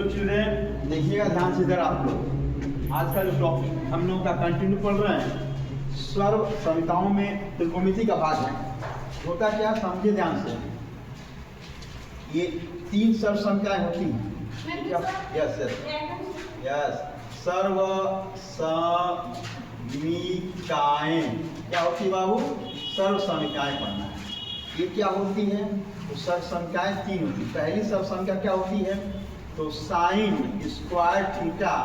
Children देखिएगा ध्यान से इधर आप लोग। आज का जो टॉपिक हम लोगों का कंटिन्यू पढ़ रहे हैं सर्व सविताओं में त्रिकोणमिति का भाग है। होता क्या, समझे ध्यान से। ये 3 सर्व संख्याएं होती हैं। यस यस यस, सर्व समीकाएं क्या होती है बाबू? सर्व समीकाएं पढ़ना है। ये क्या होती है? तो सर्व संख्याएं 3 होती है। पहली सर्व संख्या क्या होती है? तो sine square theta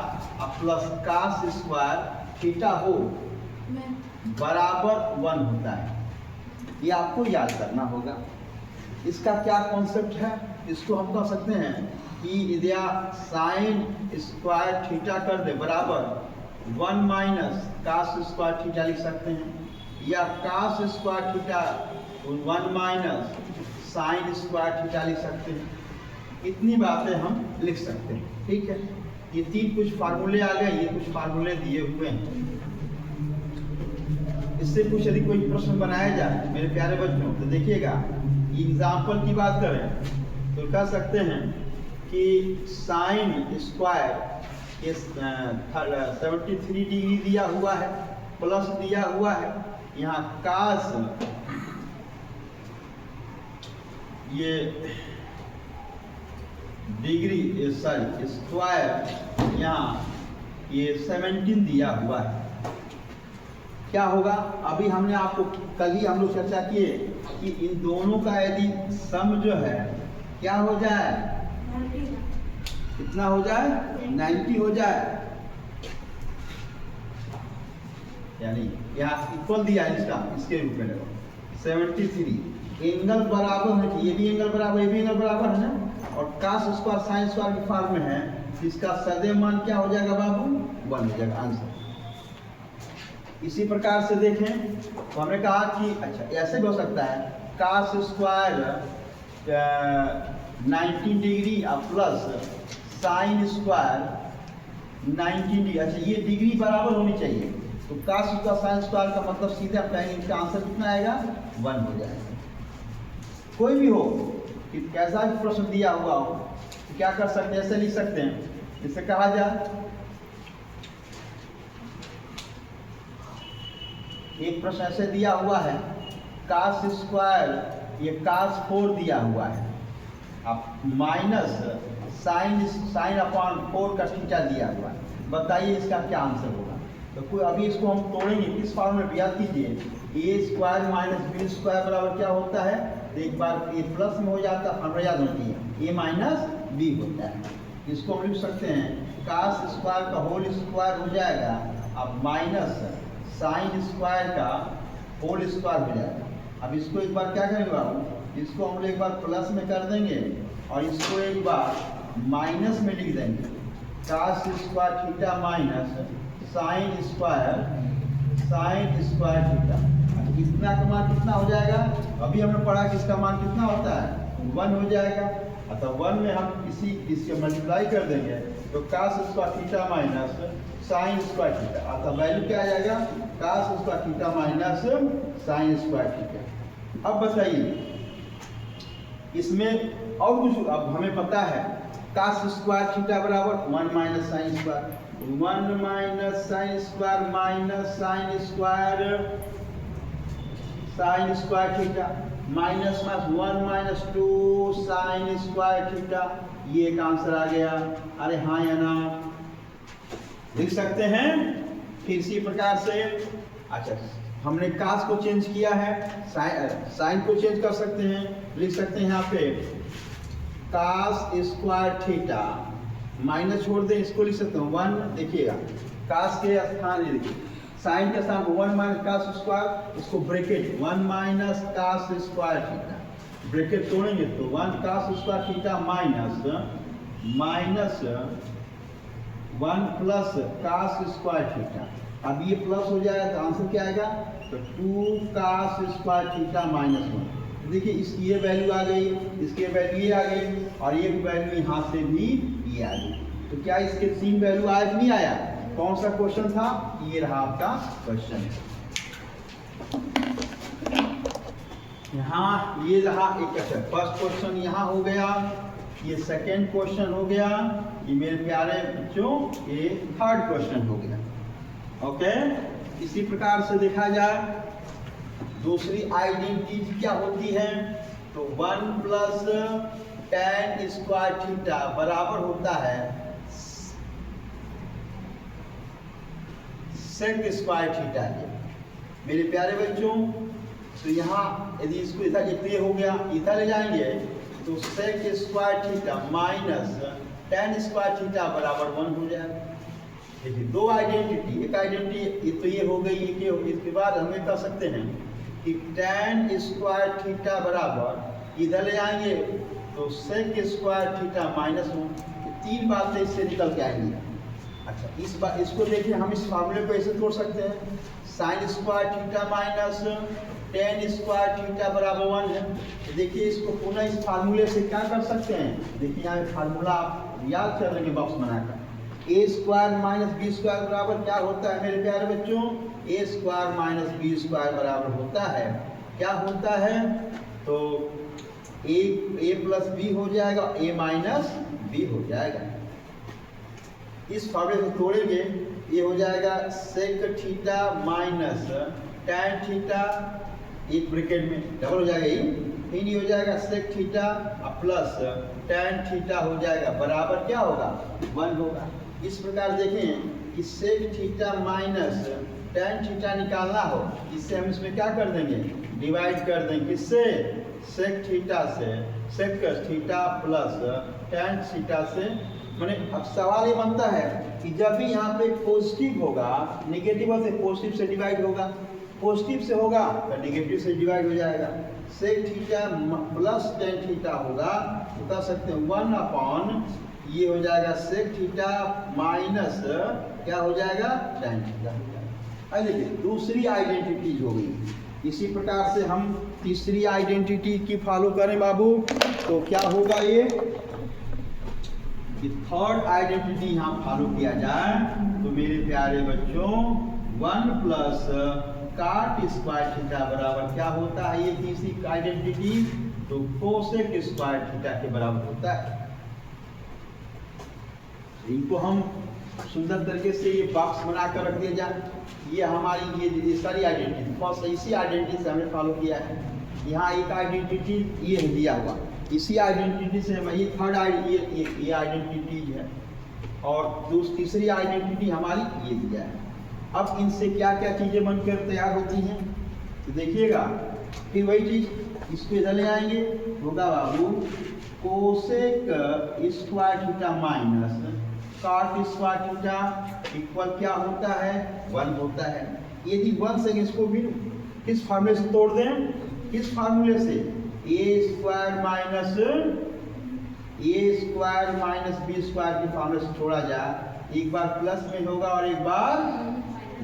plus cos square theta हो बराबर 1 होता है। ये आपको याद करना होगा। इसका क्या कॉन्सेप्ट है? इसको हम कह सकते हैं कि यदि साइन स्क्वायर थीटा कर दे बराबर 1 माइनस कास स्क्वायर थीटा लिख सकते हैं, या cos square theta 1 minus sine square theta लिख सकते हैं। इतनी बातें हम लिख सकते हैं, ठीक है। ये 3 कुछ फार्मूले आ गए, ये कुछ फार्मूले दिए हुए हैं। इससे कुछ यदि कोई प्रश्न बनाया जाए मेरे प्यारे बच्चों तो देखिएगा, एग्जाम्पल की बात करें तो कह सकते हैं कि साइन स्क्वायर ये 73 डिग्री दिया हुआ है, प्लस दिया हुआ है। यहाँ कास ये डिग्री सॉरी स्क्वायर यहाँ ये 17 दिया हुआ है। क्या होगा? अभी हमने आपको कल ही हम लोग चर्चा किए कि इन दोनों का यदि सम जो है क्या हो जाए, कितना हो जाए? 90 हो जाए। यानी यहाँ इक्वल दिया है इसका, इसके रूप में 73 एंगल बराबर है कि ये भी एंगल बराबर, ये भी एंगल बराबर है ना। और कास स्क्वायर साइन स्क्वायर की फॉर्म में है, इसका सदैव मान क्या हो जाएगा बाबू? 1 हो जाएगा आंसर। इसी प्रकार से देखें तो हमने कहा कि अच्छा ऐसे भी हो सकता है, cos square 90 degree plus sine square 90 degree. अच्छा ये डिग्री बराबर होनी चाहिए, तो कास स्क्वायर साइन स्क्वायर का मतलब सीधे आप कहेंगे इसका आंसर कितना आएगा? 1 हो जाएगा। कोई भी हो कि कैसा भी प्रश्न दिया हुआ हो तो क्या कर सकते हैं, ऐसे लिख सकते हैं। इसे कहा जाए, एक प्रश्न ऐसे दिया हुआ है, कास स्क्वायर ये कास 4 दिया हुआ है, अब माइनस साइन अपॉन 4 का थीटा दिया हुआ है। बताइए इसका क्या आंसर होगा? तो कोई अभी इसको हम तोड़ेंगे, किस फॉर्म में याद कीजिए, ए स्क्वायर माइनस बी स्क्वायर बराबर क्या होता है? तो एक बार ये प्लस में हो जाता है, फॉर्मूला याद होती है, ए माइनस बी होता है। इसको हम लिख सकते हैं कास स्क्वायर का होल स्क्वायर हो जाएगा, अब माइनस साइन स्क्वायर का होल स्क्वायर हो जाएगा। अब इसको एक बार क्या करेंगे बाबू? इसको हम एक बार प्लस में कर देंगे और इसको एक बार माइनस में लिख देंगे। Cos square theta minus sine square theta. इतना का मान कितना हो जाएगा? अभी हमने पढ़ा कि इसका मान कितना होता है? 1 हो जाएगा। अतः 1 में हम इसके मल्टीप्लाई कर देंगे तो cos square theta minus sine square theta. अतः वैल्यू क्या आ जाएगा? Cos square theta minus sine square theta. अब बताइए इसमें और कुछ, अब हमें पता है कास स्क्वायर थीटा बराबर 1 minus sine square, 1 minus sine square minus sine square theta minus 1 minus 2 sign square theta. ये एक आंसर आ गया। अरे हाँ या ना? लिख सकते हैं। फिर इसी प्रकार से अच्छा हमने कास को चेंज किया है, साइन को चेंज कर सकते हैं। लिख सकते हैं यहाँ पे कास स्क्वायर थीटा, माइनस छोड़ दें, इसको लिख सकते हैं 1। देखिएगा कास के स्थान देखिए, साइन के स्थान 1 माइनस कास स्क्वायर, इसको bracket 1 minus cos square theta, bracket तोड़ेंगे तो 1 cos square theta minus 1 plus cos square theta. अब ये प्लस हो जाएगा तो आंसर क्या आएगा? तो 2 कास स्क्वायर थीटा माइनस 1। देखिए इसकी ये वैल्यू आ गई, इसकी वैल्यू ये आ गई, और ये वैल्यू यहाँ से भी ये आ गई। तो क्या इसके 3 वैल्यू आज नहीं आया? कौन सा क्वेश्चन था? ये रहा आपका क्वेश्चन। यहाँ ये रहा एक फर्स्ट क्वेश्चन यहाँ हो गया। ये सेकेंड क्वेश्चन हो गया, ये मेरे प्यारे बच्चों ये थर्ड क्वेश्चन हो गया। ओके, इसी प्रकार से देखा जाए दूसरी आइडेंटिटी क्या होती है, तो 1 प्लस tan स्क्वायर थीटा बराबर होता है सेक स्क्वायर थीटा के। मेरे प्यारे बच्चों, तो यहाँ यदि इसको इधर ये हो गया, इधर ले जाएंगे तो sec square theta minus tan square theta बराबर 1 हो जाएगा। देखिए दो आइडेंटिटी, एक आइडेंटिटी ये तो ये हो गई, ये हो गई। इसके बाद हमें कह सकते हैं कि tan स्क्वायर थीटा बराबर इधर ले जाएंगे तो सेक स्क्वायर थीटा माइनस 1। तीन बातें इससे निकल के आएंगी। अच्छा, इस बार इसको देखिए, हम इस फार्मूले को ऐसे तोड़ सकते हैं, sign square theta minus tan square theta बराबर 1 है। तो देखिए इसको पुनः इस फार्मूले से क्या कर सकते हैं, देखिए यहाँ फार्मूला आप याद कर लेंगे बॉक्स बनाकर। ए स्क्वायर माइनस बी स्क्वायर बराबर क्या होता है मेरे प्यारे बच्चों, ए स्क्वायर माइनस बी स्क्वायर बराबर होता है, क्या होता है, तो ए प्लस बी हो जाएगा, ए माइनस बी हो जाएगा। इस फार्मूले को तोड़ेंगे, ये हो जाएगा sec theta minus tan theta, एक ब्रैकेट में डबल हो जाएगा, ये हो जाएगा sec theta plus tan theta हो जाएगा बराबर क्या होगा, 1 होगा। इस प्रकार देखें कि sec theta minus tan theta निकालना हो, इससे हम इसमें क्या कर देंगे, डिवाइड कर देंगे, किससे, सेक थीटा से, sec theta plus tan theta से। मैंने अब सवाल ये बनता है कि जब भी यहाँ पे पॉजिटिव होगा, नेगेटिव से पॉजिटिव से डिवाइड होगा, पॉजिटिव से होगा तो नेगेटिव से डिवाइड हो जाएगा। Sec theta plus tan theta होगा तो कह सकते हैं 1 अपॉन ये हो जाएगा सेक थीटा माइनस क्या हो जाएगा, tan थीटा हो जाएगा। अब देखिए दूसरी आइडेंटिटी हो गई। इसी प्रकार से हम तीसरी आइडेंटिटी की फॉलो करें बाबू, तो क्या होगा ये कि थर्ड आइडेंटिटी यहाँ फॉलो किया जाए तो मेरे प्यारे बच्चों 1 प्लस काट स्क्वायर थीटा बराबर क्या होता है, ये तीसरी आइडेंटिटी, तो कोसेक स्क्वायर थीटा के बराबर होता है। इनको हम सुंदर तरीके से ये बॉक्स बनाकर रख दिया जाए। ये हमारी ये सारी आइडेंटिटी फर्स्ट इसी आइडेंटिटी से हमने फॉलो किया है। यहाँ एक आइडेंटिटी ये दिया हुआ, इसी आइडेंटिटी से ये थर्ड ये आइडेंटिटी है, और तीसरी आइडेंटिटी हमारी ये दिया है। अब इनसे क्या क्या चीज़ें बनकर तैयार होती हैं, तो देखिएगा फिर वही चीज़ इसको इधर ले आएंगे, होगा बाबू cosec square theta minus cot square theta equal क्या होता है, 1 होता है। यदि 1 से इसको भी किस फार्मूले से तोड़ दें, किस फार्मूले से, ए स्क्वायर माइनस बी स्क्वायर के फार्मूले से छोड़ा जाए, एक बार प्लस में होगा और एक बार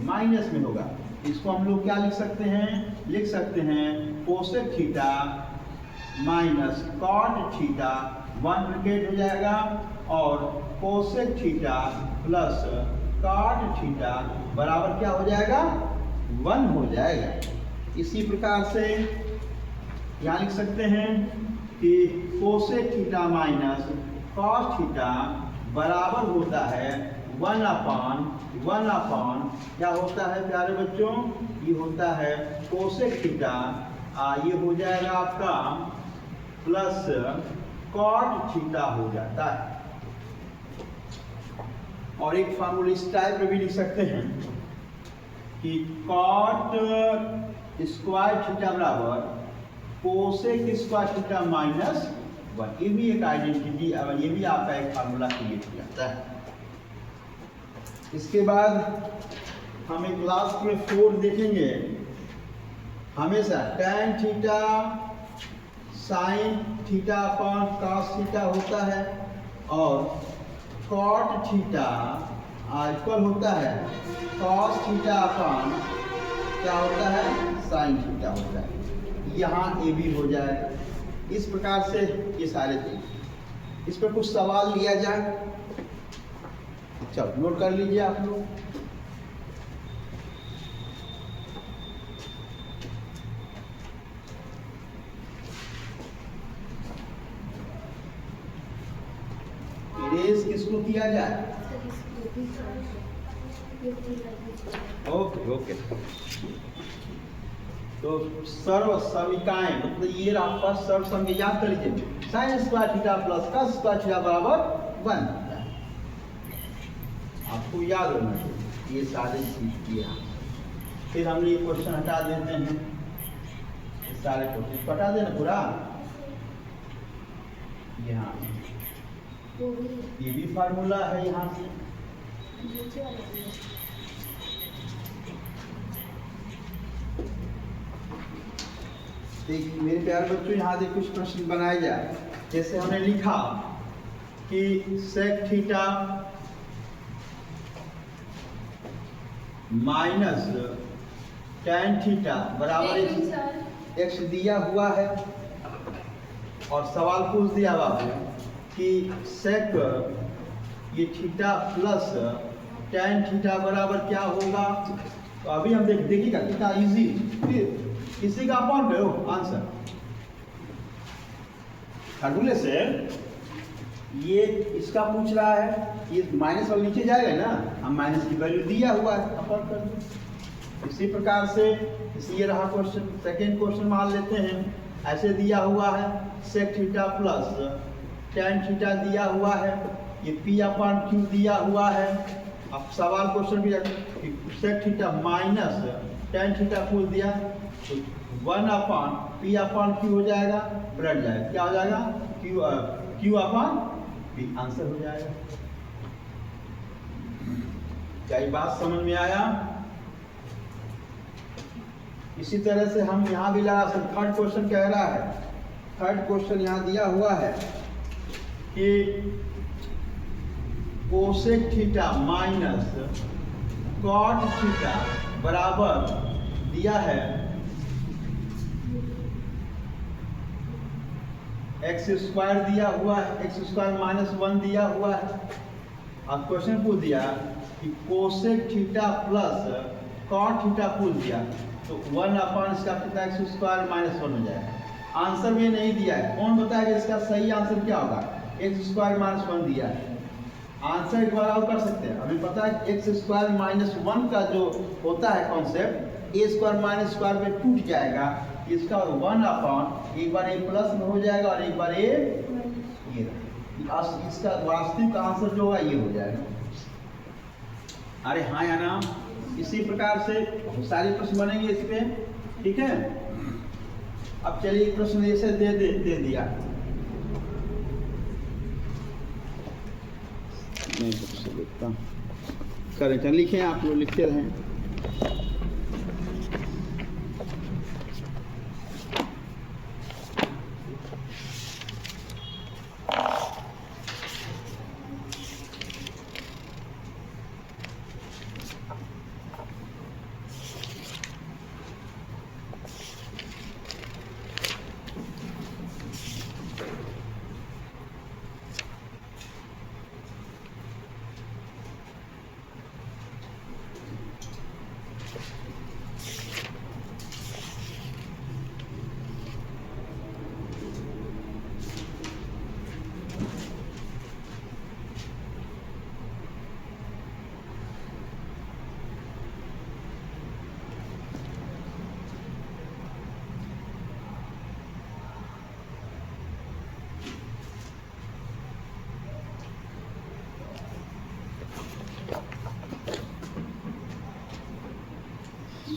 माइनस में होगा। इसको हम लोग क्या लिख सकते हैं, लिख सकते हैं cosec theta minus cot theta 1 bracket हो जाएगा, और cosec theta plus cot theta बराबर क्या हो जाएगा, 1 हो जाएगा। इसी प्रकार से यहाँ लिख सकते हैं कि cosec theta minus cos theta बराबर होता है 1 अपॉन क्या होता है प्यारे बच्चों, ये होता है कोसेक थीटा, ये हो जाएगा आपका प्लस कॉट थीटा हो जाता है। और एक फार्मूला इस टाइप में भी लिख सकते हैं कि कॉट स्क्वायर थीटा बराबर कोसेक स्क्वायर थीटा माइनस 1। ये भी एक आइडेंटिटी, ये भी आपका एक फार्मूला क्रिएट किया जाता है। इसके बाद हम एक क्लास में 4 देखेंगे, हमेशा tan theta sine theta upon cos theta होता है, और कॉट थीटा इक्वल होता है कॉस थीटा अपॉन क्या होता है, साइन थीटा होता है। यहाँ ए भी हो जाएगा। इस प्रकार से ये सारे चीज, इस पर कुछ सवाल लिया जाए, चलो नोट कर लीजिए आप लोग। बेस किसको किया जाए? Okay okay. तो सर्व समीकाएं मतलब ये आपका सर्व समीकरण याद कर लीजिए, sign square theta plus cos square theta बराबर 1। आपको याद होना चाहिए ये सारे चीज किया। फिर हम ये क्वेश्चन हटा देते हैं, सारे क्वेश्चन हटा देना पूरा। यहाँ ये भी फार्मूला है यहाँ से। देखिए मेरे प्यारे बच्चों, यहाँ देखिए कुछ प्रश्न बनाए जाए। जैसे हमने लिखा कि sec theta minus tan theta बराबर x दिया हुआ है, और सवाल पूछ दिया बाबू कि सेक ये थीटा प्लस tan थीटा बराबर क्या होगा। तो अभी हम देखिएगा कितना इजी, फिर इसी का अपॉन करो आंसर। फार्मूले से ये इसका पूछ रहा है, ये माइनस वाला नीचे जाएगा ना, हम माइनस की वैल्यू दिया हुआ है अपॉन कर दो। इसी प्रकार से ये रहा क्वेश्चन। सेकेंड क्वेश्चन मान लेते हैं, ऐसे दिया हुआ है sec theta plus tan theta दिया हुआ है, ये p अपॉन q दिया हुआ है। अब सवाल क्वेश्चन भी sec theta minus tan theta पूछ दिया, तो 1 अपॉन p अपॉन q हो जाएगा, ब्रेड जाएगा, क्या हो जाएगा q अपॉन p, आंसर हो जाएगा। क्या ये बात समझ में आया? इसी तरह से हम यहाँ भी लगा सकते। थर्ड क्वेश्चन कह रहा है, थर्ड क्वेश्चन यहाँ दिया हुआ है कि cosec theta minus cot theta बराबर दिया है एक्स स्क्वायर दिया हुआ है, एक्स स्क्वायर माइनस 1 दिया हुआ है। अब क्वेश्चन पूछ दिया कि cosec theta plus cot theta पूछ दिया, तो 1 अपॉन इसका कितना एक्स स्क्वायर माइनस 1 हो जाएगा। आंसर में नहीं दिया है, कौन बताएगा इसका सही आंसर क्या होगा? एक्स स्क्वायर माइनस 1 दिया है। आंसर एक बार और कर सकते हैं, हमें पता है एक्स स्क्वायर माइनस 1 का जो होता है कॉन्सेप्ट, ए स्क्वायर माइनस स्क्वायर में टूट जाएगा, इसका 1 अपॉन एक बार ए प्लस में हो जाएगा और एक बार ए ये, इसका वास्तविक आंसर जो होगा ये हो जाएगा। अरे हाँ या ना? इसी प्रकार से सारे प्रश्न बनेंगे इस पे, ठीक है। अब चलिए प्रश्न ऐसे दे दिया, मैं देखता करें, लिखें आप लोग, लिखते रहें।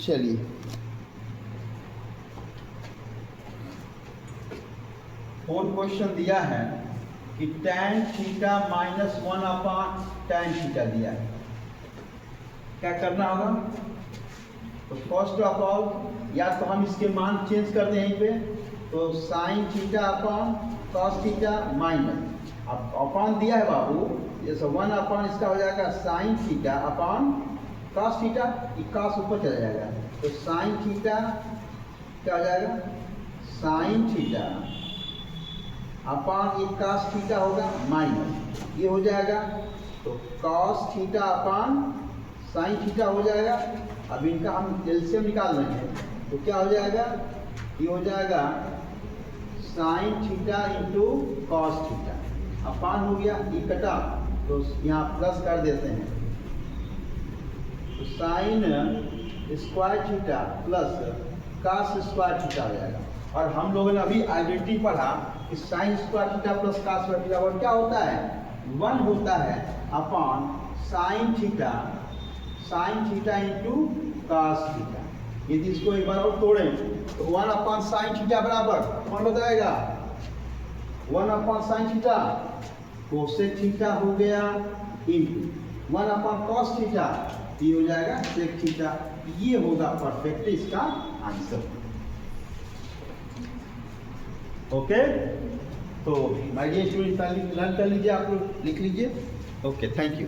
चलिए फोर्थ क्वेश्चन दिया है कि tan theta minus 1 upon tan theta दिया है, क्या करना होगा? तो फर्स्ट ऑफ ऑल या तो हम इसके मान चेंज कर दें यहीं पे, तो sine theta upon cos theta minus, अब अपॉन दिया है बाबू, जैसे 1 अपॉन इसका हो जाएगा sine theta upon cos theta, cos ऊपर चला जाएगा, तो साइन थीटा क्या हो जाएगा? साइन थीटा अपॉन एक कॉस थीटा होगा माइनस, ये हो जाएगा, तो cos theta upon sine theta हो जाएगा। अब इनका हम एलसीएम निकाल रहे हैं, तो क्या हो जाएगा? ये हो जाएगा sine theta into cos theta, upon हो गया, ई कटा तो यहाँ प्लस कर देते हैं, तो sine square theta plus cos square theta हो जाएगा। और हम लोगों ने अभी आइडेंटिटी पढ़ा कि sine square theta plus cos square theta और क्या होता है, 1 होता है upon sine theta into cos theta. यदि इसको एक बार और तोड़ें तो 1 अपॉन साइन थीटा बराबर कौन बताएगा, 1 upon sine theta cosec theta हो गया इंटू 1 अपॉन कॉस थीटा, ये हो जाएगा सेक थीटा। ये होगा परफेक्ट इसका आंसर। ओके, तो माय डियर स्टूडेंट लर्न कर लीजिए, आप लोग लिख लीजिए। Okay, thank you.